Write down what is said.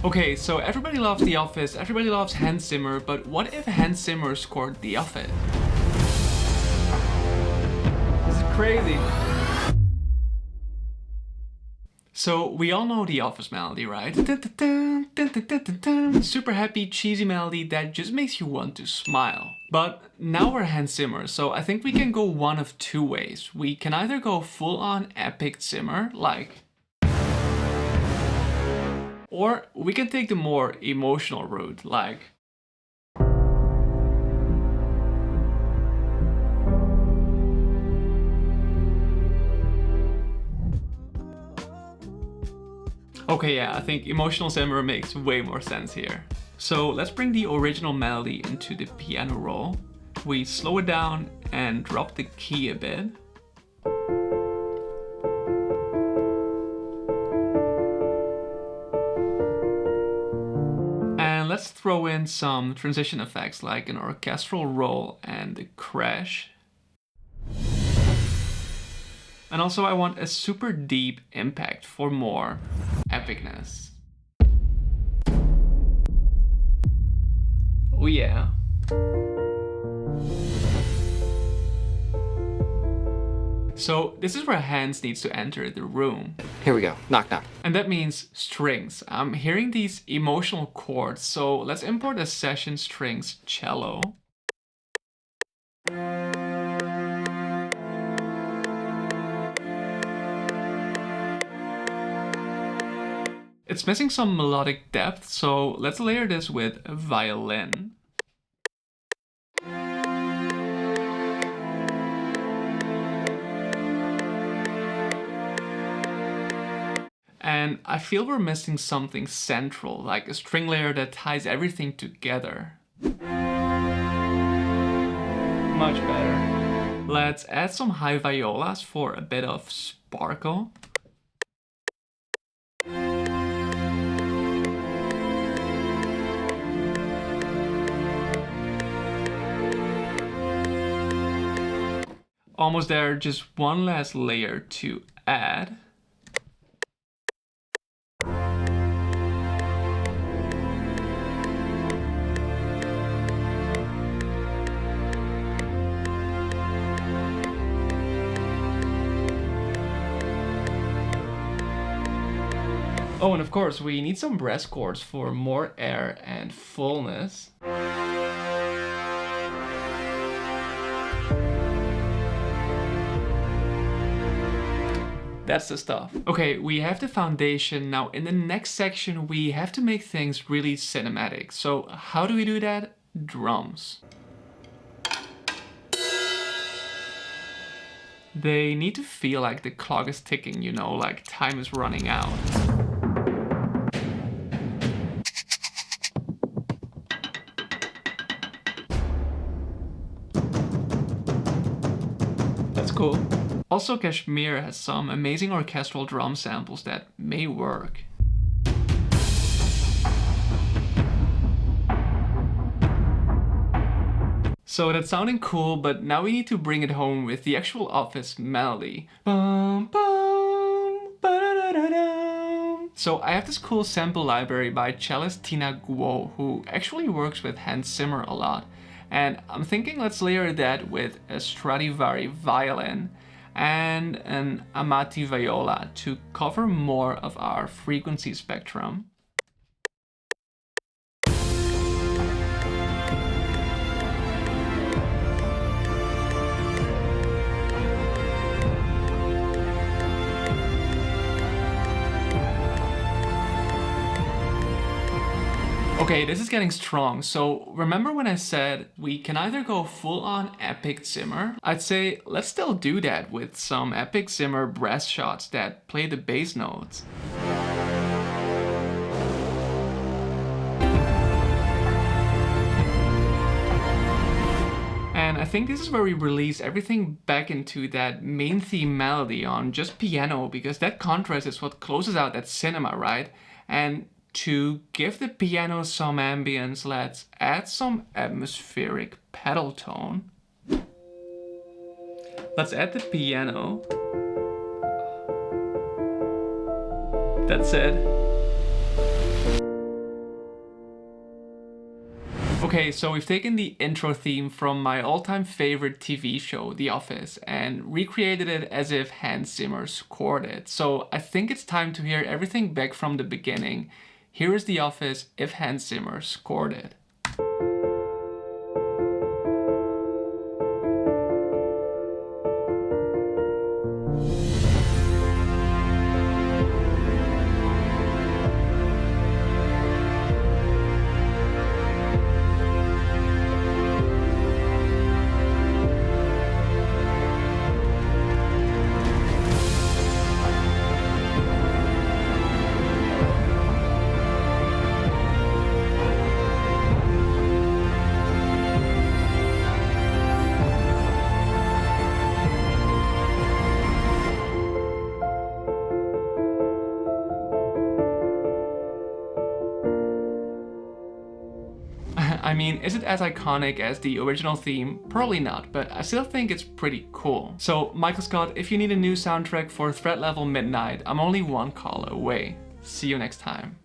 Okay, so everybody loves The Office, everybody loves Hans Zimmer, but what if Hans Zimmer scored The Office? This is crazy. So we all know The Office melody, right? Super happy, cheesy melody that just makes you want to smile. But now we're Hans Zimmer, so I think we can go one of two ways. We can either go full-on epic Zimmer, like... Or we can take the more emotional route, like... Okay, yeah, I think emotional Zimmer makes way more sense here. So let's bring the original melody into the piano roll. We slow it down and drop the key a bit. And let's throw in some transition effects like an orchestral roll and a crash. And also I want a super deep impact for more epicness. Oh yeah. So this is where Hans needs to enter the room. Here we go. Knock, knock. And that means strings. I'm hearing these emotional chords, so let's import a session strings cello. It's missing some melodic depth, so let's layer this with a violin. And I feel we're missing something central, like a string layer that ties everything together. Much better. Let's add some high violas for a bit of sparkle. Almost there, just one last layer to add. Oh, and of course, we need some brass chords for more air and fullness. That's the stuff. Okay, we have the foundation. Now in the next section, we have to make things really cinematic. So how do we do that? Drums. They need to feel like the clock is ticking, you know, like time is running out. That's cool. Also, Kashmir has some amazing orchestral drum samples that may work. So that's sounding cool, but now we need to bring it home with the actual Office melody. Bum, bum, ba-da-da-da-dum. So I have this cool sample library by cellist Tina Guo, who actually works with Hans Zimmer a lot. And I'm thinking let's layer that with a Stradivari violin and an Amati viola to cover more of our frequency spectrum. Okay, this is getting strong. So remember when I said we can either go full on epic Zimmer? I'd say let's still do that with some epic Zimmer brass shots that play the bass notes. And I think this is where we release everything back into that main theme melody on just piano, because that contrast is what closes out that cinema, right? And to give the piano some ambience, let's add some atmospheric pedal tone. Let's add the piano. That's it. Okay, so we've taken the intro theme from my all-time favorite TV show, The Office, and recreated it as if Hans Zimmer scored it. So I think it's time to hear everything back from the beginning. Here is The Office if Hans Zimmer scored it. I mean, is it as iconic as the original theme? Probably not, but I still think it's pretty cool. So, Michael Scott, if you need a new soundtrack for Threat Level Midnight, I'm only one call away. See you next time.